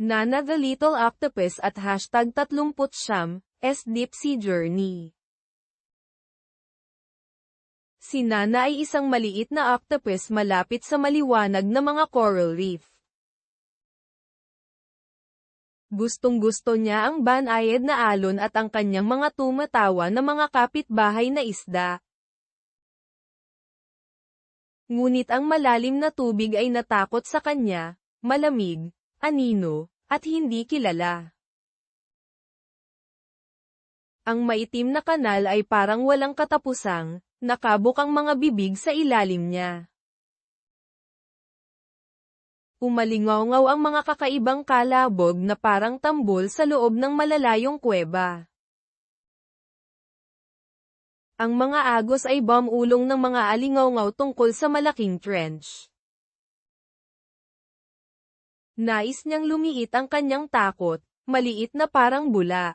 Nana the Little Octopus at #39, Deep Sea Journey. Si Nana ay isang maliit na octopus malapit sa maliwanag na mga coral reef. Gustong-gusto niya ang banayad na alon at ang kanyang mga tumatawa na mga kapitbahay na isda. Ngunit ang malalim na tubig ay natakot sa kanya, malamig, anino, at hindi kilala. Ang maitim na kanal ay parang walang katapusang, nakabukang mga bibig sa ilalim niya. Umalingaw-ngaw ang mga kakaibang kalabog na parang tambol sa loob ng malalayong kuweba. Ang mga agos ay bumulong ng mga alingaw-ngaw tungkol sa malaking trench. Nais niyang lumiit ang kanyang takot, maliit na parang bula.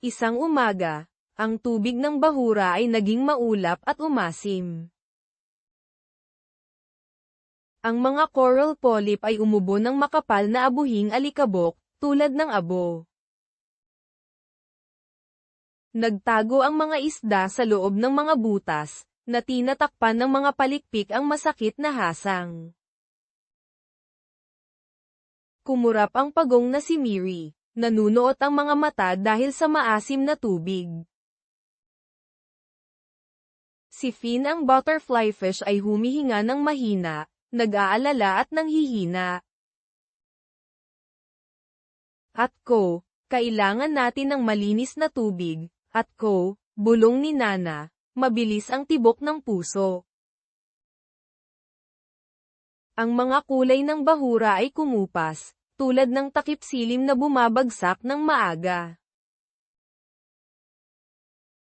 Isang umaga, ang tubig ng bahura ay naging maulap at umasim. Ang mga coral polyp ay umubo ng makapal na abuhing alikabok, tulad ng abo. Nagtago ang mga isda sa loob ng mga butas, na tinatakpan ng mga palikpik ang masakit na hasang. Kumurap ang pagong na si Miri, nanunuot ang mga mata dahil sa maasim na tubig. Si Finn ang butterfly fish ay humihinga ng mahina, nag-aalala at nanghihina. At ko, kailangan natin ng malinis na tubig, at ko, bulong ni Nana, mabilis ang tibok ng puso. Ang mga kulay ng bahura ay kumupas, tulad ng takip silim na bumabagsak ng maaga.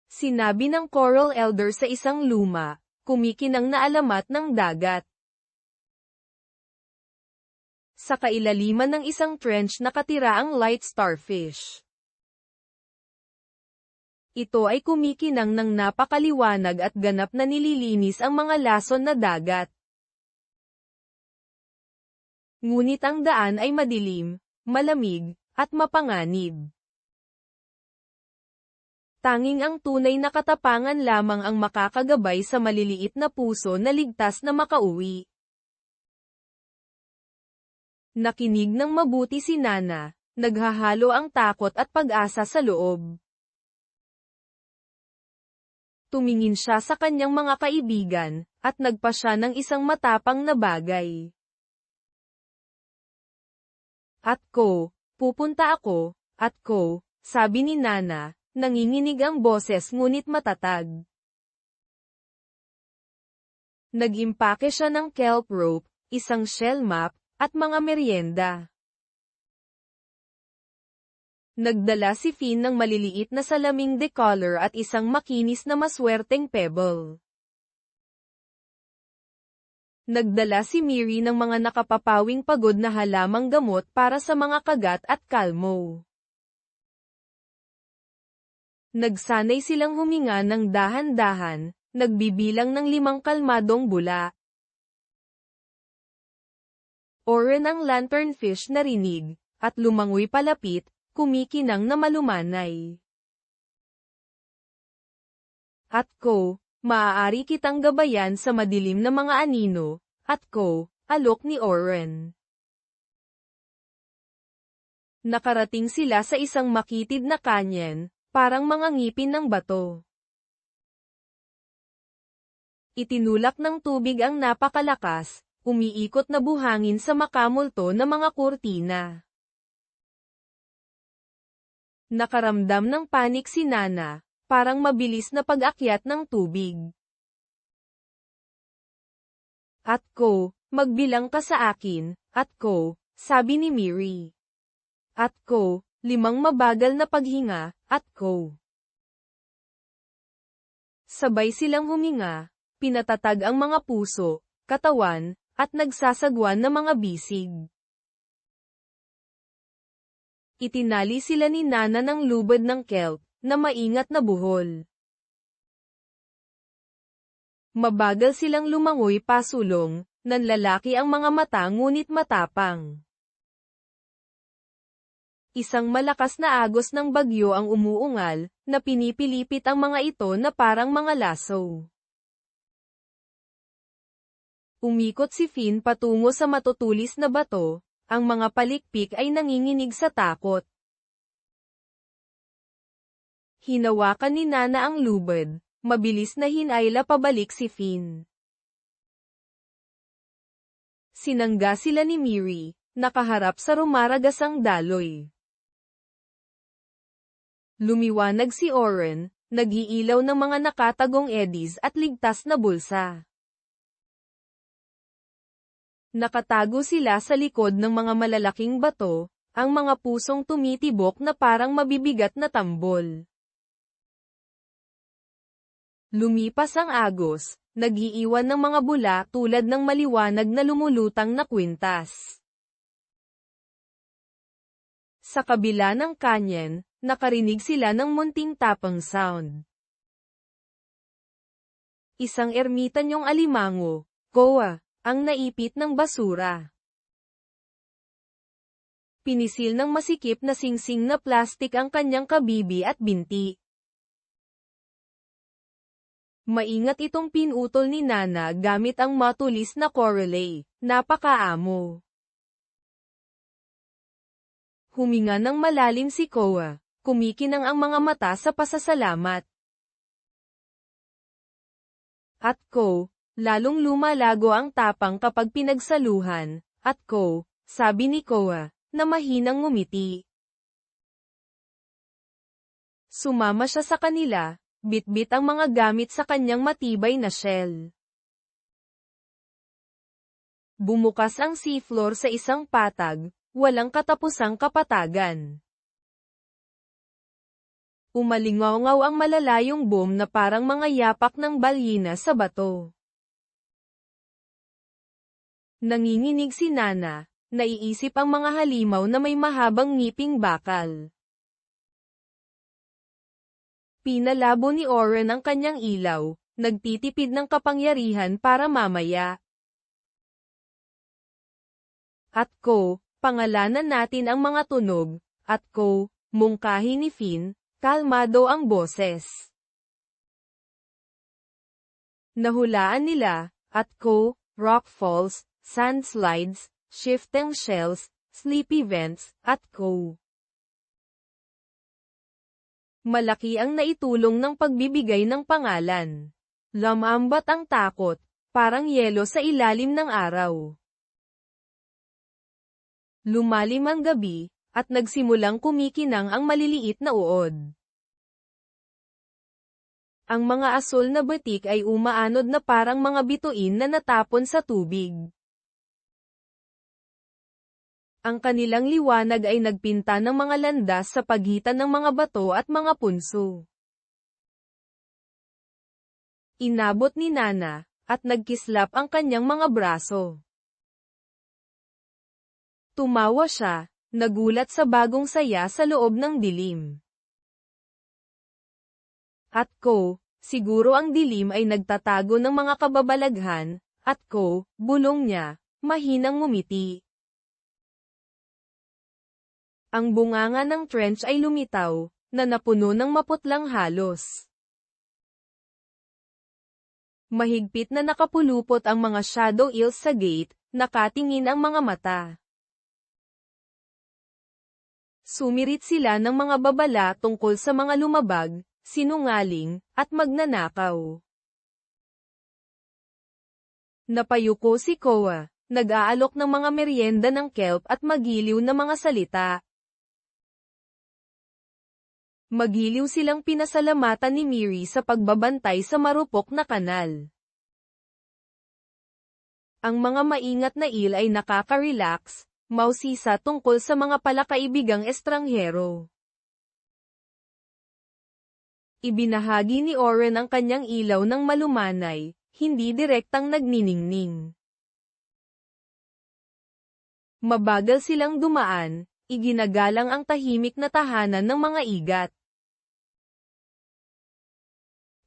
Sinabi ng coral elder sa isang luma, kumikinang na alamat ng dagat. Sa kailaliman ng isang trench nakatira ang light starfish. Ito ay kumikinang ng napakaliwanag at ganap na nililinis ang mga lason na dagat. Ngunit ang daan ay madilim, malamig, at mapanganib. Tanging ang tunay na katapangan lamang ang makakagabay sa maliliit na puso na ligtas na makauwi. Nakinig ng mabuti si Nana, naghahalo ang takot at pag-asa sa loob. Tumingin siya sa kanyang mga kaibigan, at nagpa siya ng isang matapang na bagay. At ko, pupunta ako, at ko, sabi ni Nana, nanginginig ang boses ngunit matatag. Nag-impake siya ng kelp rope, isang shell map, at mga merienda. Nagdala si Finn ng maliliit na salaming decolor at isang makinis na maswerteng pebble. Nagdala si Miri ng mga nakapapawing pagod na halamang gamot para sa mga kagat at kalmo. Nagsanay silang huminga ng dahan-dahan, nagbibilang ng 5 kalmadong bula. Oren ang lanternfish narinig, at lumangoy palapit, kumikinang na malumanay. At ko, maaari kitang gabayan sa madilim na mga anino, at ko, alok ni Oren. Nakarating sila sa isang makitid na canyon, parang mga ngipin ng bato. Itinulak ng tubig ang napakalakas, umiikot na buhangin sa makamulto na mga kurtina. Nakaramdam ng panik si Nana, parang mabilis na pag-akyat ng tubig. At ko, magbilang ka sa akin, at ko, sabi ni Miri. At ko, 5 mabagal na paghinga, at ko. Sabay silang huminga, pinatatag ang mga puso, katawan, at nagsasagwan ng mga bisig. Itinali sila ni Nana ng lubid ng kelp, na maingat na buhol. Mabagal silang lumangoy pasulong, nanlalaki ang mga mata ngunit matapang. Isang malakas na agos ng bagyo ang umuungal, na pinipilipit ang mga ito na parang mga laso. Umikot si Finn patungo sa matutulis na bato, ang mga palikpik ay nanginginig sa takot. Hinawakan ni Nana ang lubid, mabilis na hinayla pabalik si Finn. Sinangga sila ni Miri, nakaharap sa rumaragasang daloy. Lumiwanag si Oren, nag-iilaw ng mga nakatagong eddies at ligtas na bulsa. Nakatago sila sa likod ng mga malalaking bato, ang mga pusong tumitibok na parang mabibigat na tambol. Lumipas ang agos, nag-iiwan ng mga bula tulad ng maliwanag na lumulutang na kwintas. Sa kabila ng canyon, nakarinig sila ng munting tapang sound. Isang ermitanyong alimango, Koa, ang naipit ng basura. Pinisil ng masikip na singsing na plastik ang kanyang kabibi at binti. Maingat itong pinutol ni Nana gamit ang matulis na correlay, napakaamo. Huminga ng malalim si Koa, kumikinang ang mga mata sa pasasalamat. At Ko, lalong lumalago ang tapang kapag pinagsaluhan, at Ko, sabi ni Koa, na mahinang ngumiti. Sumama siya sa kanila, bitbit ang mga gamit sa kanyang matibay na shell. Bumukas ang seafloor sa isang patag, walang katapusang kapatagan. Umalingaw-ngaw ang malalayong boom na parang mga yapak ng balyina sa bato. Nanginginig si Nana, naiisip ang mga halimaw na may mahabang ngiping bakal. Pinalabo ni Oren ang kanyang ilaw, nagtitipid ng kapangyarihan para mamaya. At Ko, pangalanan natin ang mga tunog, at Ko, mungkahi ni Finn, kalmado ang boses. Nahulaan nila, at Ko, rock falls, sandslides, shifting shells, sleepy vents, at Ko. Malaki ang naitulong ng pagbibigay ng pangalan. Lamambat ang takot, parang yelo sa ilalim ng araw. Lumalim ang gabi, at nagsimulang kumikinang ang maliliit na uod. Ang mga asul na batik ay umaanod na parang mga bituin na natapon sa tubig. Ang kanilang liwanag ay nagpinta ng mga landas sa pagitan ng mga bato at mga punso. Inabot ni Nana, at nagkislap ang kanyang mga braso. Tumawa siya, nagulat sa bagong saya sa loob ng dilim. At Ko, siguro ang dilim ay nagtatago ng mga kababalaghan, at Ko, bulong niya, mahinang ngumiti. Ang bunganga ng trench ay lumitaw, na napuno ng maputlang halos. Mahigpit na nakapulupot ang mga shadow eels sa gate, nakatingin ang mga mata. Sumirit sila ng mga babala tungkol sa mga lumabag, sinungaling, at magnanakaw. Napayuko si Koa, nag-aalok ng mga merienda ng kelp at magiliw na mga salita. Magiliw silang pinasalamatan ni Miri sa pagbabantay sa marupok na kanal. Ang mga maingat na eel ay nakaka-relax, mausisa tungkol sa mga palakaibigang estranghero. Ibinahagi ni Oren ang kanyang ilaw ng malumanay, hindi direktang nagniningning. Mabagal silang dumaan, iginagalang ang tahimik na tahanan ng mga igat.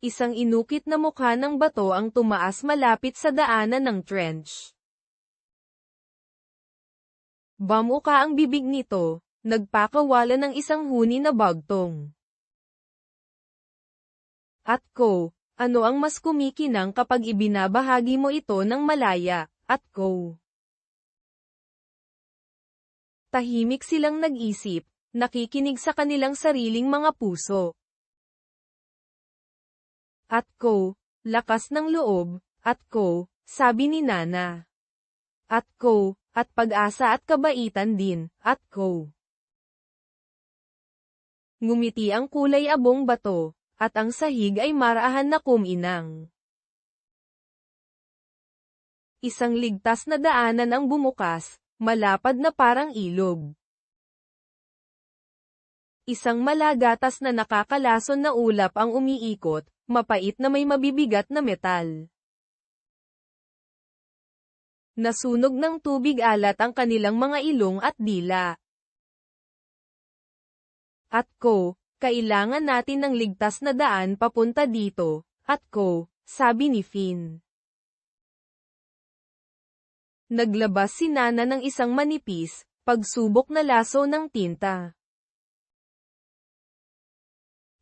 Isang inukit na mukha ng bato ang tumaas malapit sa daanan ng trench. Bamuka ang bibig nito, nagpakawala ng isang huni na bagtong. Atko, ano ang mas kumikinang kapag ibinabahagi mo ito ng malaya, Atko? Tahimik silang nag-isip, nakikinig sa kanilang sariling mga puso. Atko, lakas ng loob, Atko, sabi ni Nana. Atko, at pag-asa at kabaitan din, Atko. Ngumiti ang kulay abong bato, at ang sahig ay marahan na kuminang. Isang ligtas na daanan ang bumukas, malapad na parang ilog. Isang malagatas na nakakalason na ulap ang umiikot, mapait na may mabibigat na metal. Nasunog ng tubig alat ang kanilang mga ilong at dila. Atko, kailangan natin ng ligtas na daan papunta dito, Atko, sabi ni Finn. Naglabas si Nana ng isang manipis, pagsubok na laso ng tinta.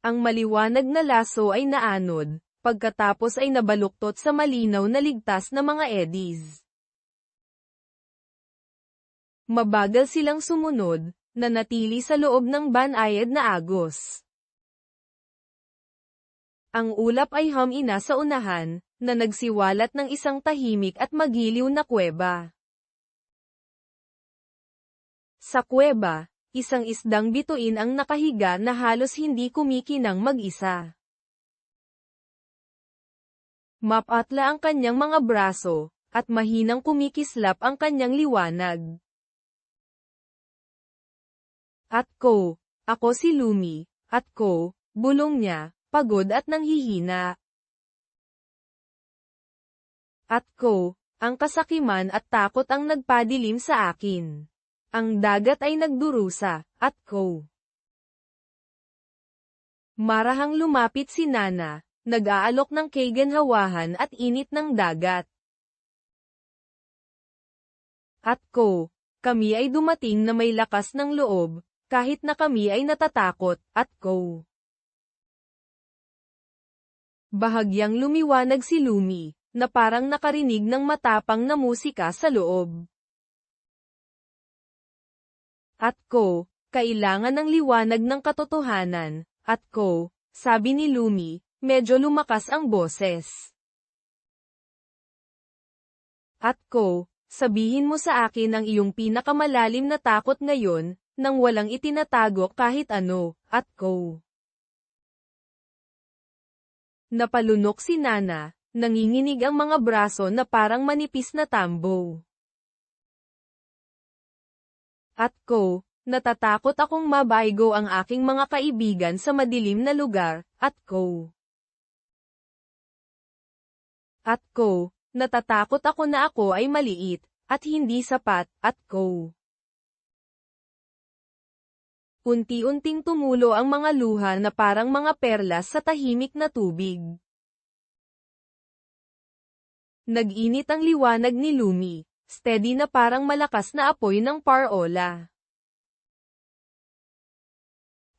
Ang maliwanag na laso ay naanod, pagkatapos ay nabaluktot sa malinaw na ligtas na mga eddies. Mabagal silang sumunod, nanatili sa loob ng banayad na agos. Ang ulap ay humina sa unahan, na nagsiwalat ng isang tahimik at magiliw na kuweba. Sa kuweba, isang isdang bituin ang nakahiga na halos hindi kumikinang mag-isa. Mapatla ang kanyang mga braso, at mahinang kumikislap ang kanyang liwanag. Atko, ako si Lumi, Atko, bulong niya, pagod at nanghihina. Atko, ang kasakiman at takot ang nagpadilim sa akin. Ang dagat ay nagdurusa, Atko. Marahang lumapit si Nana, nag-aalok ng kaganhawahan at init ng dagat. Atko, kami ay dumating na may lakas ng loob, kahit na kami ay natatakot, Atko. Bahagyang lumiwanag si Lumi, na parang nakarinig ng matapang na musika sa loob. Atko, kailangan ng liwanag ng katotohanan, Atko, sabi ni Lumi, medyo lumakas ang boses. Atko, sabihin mo sa akin ang iyong pinakamalalim na takot ngayon, nang walang itinatago kahit ano, Atko. Napalunok si Nana, nanginginig ang mga braso na parang manipis na tambo. Atko, natatakot akong mabaygo ang aking mga kaibigan sa madilim na lugar, Atko. Atko, natatakot ako na ako ay maliit, at hindi sapat, Atko. Unti-unting tumulo ang mga luha na parang mga perlas sa tahimik na tubig. Nag-init ang liwanag ni Lumi, steady na parang malakas na apoy ng parola.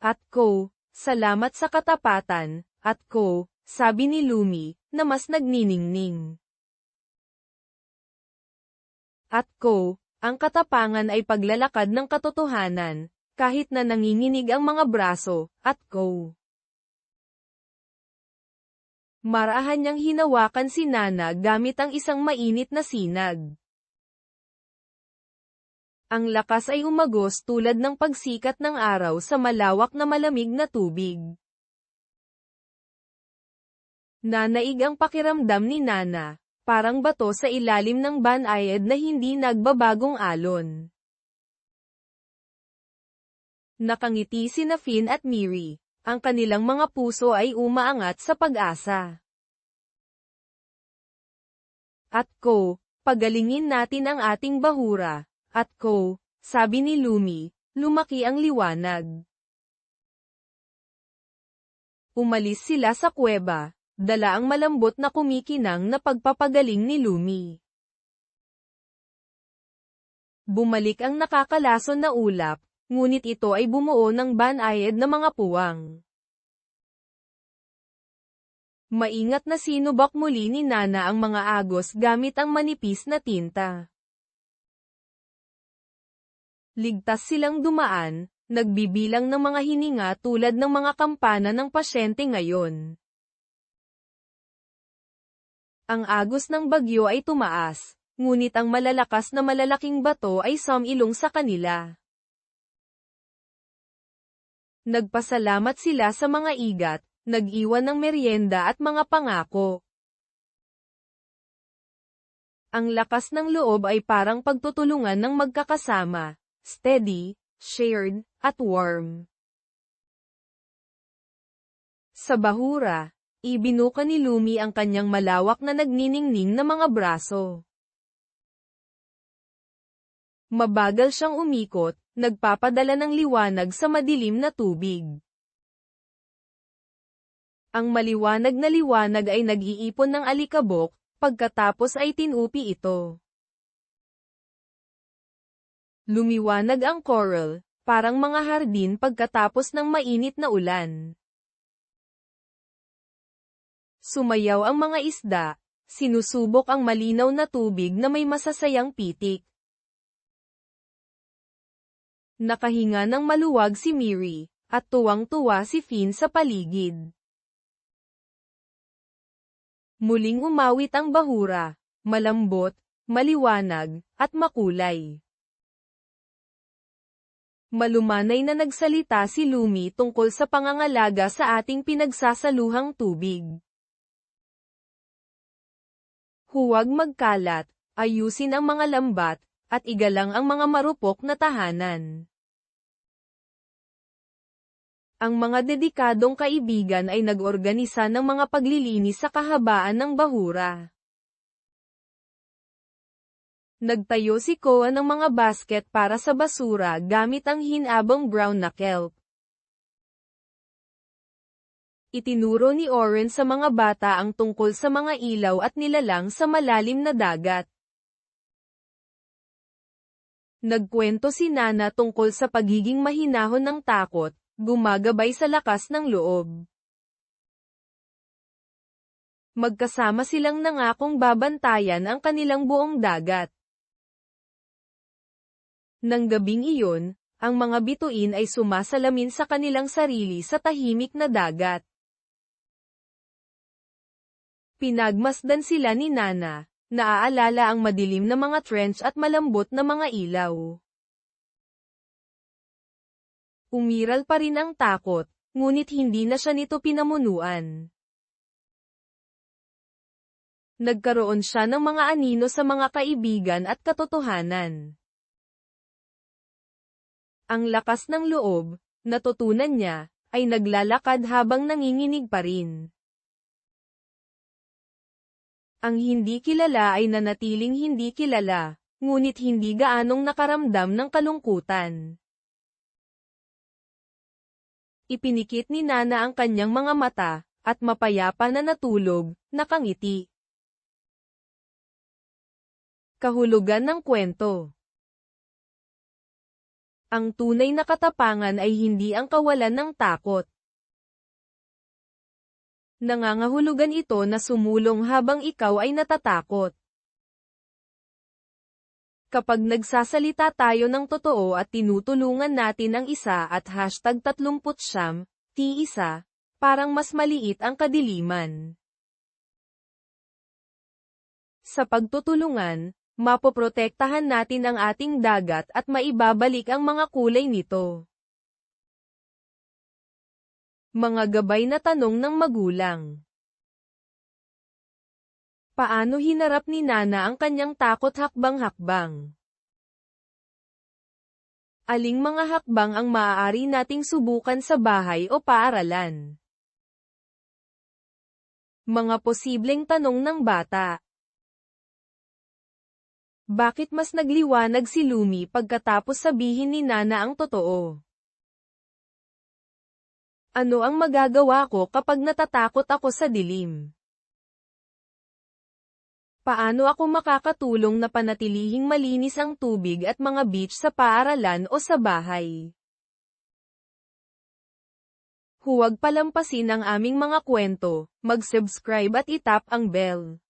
Atko, salamat sa katapatan, Atko, sabi ni Lumi, na mas nagniningning. Atko, ang katapangan ay paglalakad ng katotohanan, kahit na nanginginig ang mga braso, Atko. Marahan niyang hinawakan si Nana gamit ang isang mainit na sinag. Ang lakas ay umagos tulad ng pagsikat ng araw sa malawak na malamig na tubig. Nanaig ang pakiramdam ni Nana, parang bato sa ilalim ng banayad na hindi nagbabagong alon. Nakangiti sina Finn at Miri, ang kanilang mga puso ay umaangat sa pag-asa. Atko, pagalingin natin ang ating bahura, Atko, sabi ni Lumi, lumaki ang liwanag. Umalis sila sa kuweba, dala ang malambot na kumikinang na pagpapagaling ni Lumi. Bumalik ang nakakalason na ulap, ngunit ito ay bumuo ng banayad na mga puwang. Maingat na sinubak muli ni Nana ang mga agos gamit ang manipis na tinta. Ligtas silang dumaan, nagbibilang ng mga hininga tulad ng mga kampana ng pasyente ngayon. Ang agos ng bagyo ay tumaas, ngunit ang malalakas na malalaking bato ay sumilong sa kanila. Nagpasalamat sila sa mga igat, nag-iwan ng meryenda at mga pangako. Ang lakas ng loob ay parang pagtutulungan ng magkakasama, steady, shared, at warm. Sa bahura, ibinuka ni Lumi ang kanyang malawak na nagniningning na mga braso. Mabagal siyang umikot, nagpapadala ng liwanag sa madilim na tubig. Ang maliwanag na liwanag ay nag-iipon ng alikabok, pagkatapos ay tinupi ito. Lumiwanag ang coral, parang mga hardin pagkatapos ng mainit na ulan. Sumayaw ang mga isda, sinusubok ang malinaw na tubig na may masasayang pitik. Nakahinga ng maluwag si Miri, at tuwang-tuwa si Finn sa paligid. Muling umawit ang bahura, malambot, maliwanag, at makulay. Malumanay na nagsalita si Lumi tungkol sa pangangalaga sa ating pinagsasaluhang tubig. Huwag magkalat, ayusin ang mga lambat, at igalang ang mga marupok na tahanan. Ang mga dedikadong kaibigan ay nag-organisa ng mga paglilinis sa kahabaan ng bahura. Nagtayo si Koa ng mga basket para sa basura gamit ang hinabang brown na kelp. Itinuro ni Oren sa mga bata ang tungkol sa mga ilaw at nilalang sa malalim na dagat. Nagkwento si Nana tungkol sa pagiging mahinahon ng takot, gumagabay sa lakas ng loob. Magkasama silang nangakong babantayan ang kanilang buong dagat. Nang gabing iyon, ang mga bituin ay sumasalamin sa kanilang sarili sa tahimik na dagat. Pinagmasdan sila ni Nana, naaalala ang madilim na mga trench at malambot na mga ilaw. Umiral pa rin ang takot, ngunit hindi na siya nito pinamunuan. Nagkaroon siya ng mga anino sa mga kaibigan at katotohanan. Ang lakas ng loob, natutunan niya, ay naglalakad habang nanginginig pa rin. Ang hindi kilala ay nanatiling hindi kilala, ngunit hindi gaanong nakaramdam ng kalungkutan. Ipinikit ni Nana ang kanyang mga mata, at mapayapa na natulog, nakangiti. Kahulugan ng kwento. Ang tunay na katapangan ay hindi ang kawalan ng takot. Nangangahulugan ito na sumulong habang ikaw ay natatakot. Kapag nagsasalita tayo ng totoo at tinutulungan natin ang isa at #30 T1, parang mas maliit ang kadiliman. Sa pagtutulungan, mapoprotektahan natin ang ating dagat at maibabalik ang mga kulay nito. Mga gabay na tanong ng magulang. Paano hinarap ni Nana ang kanyang takot hakbang-hakbang? Aling mga hakbang ang maaari nating subukan sa bahay o paaralan? Mga posibleng tanong ng bata. Bakit mas nagliwanag si Lumi pagkatapos sabihin ni Nana ang totoo? Ano ang magagawa ko kapag natatakot ako sa dilim? Paano ako makakatulong na panatilihing malinis ang tubig at mga beach sa paaralan o sa bahay? Huwag palampasin ang aming mga kwento, mag-subscribe at itap ang bell.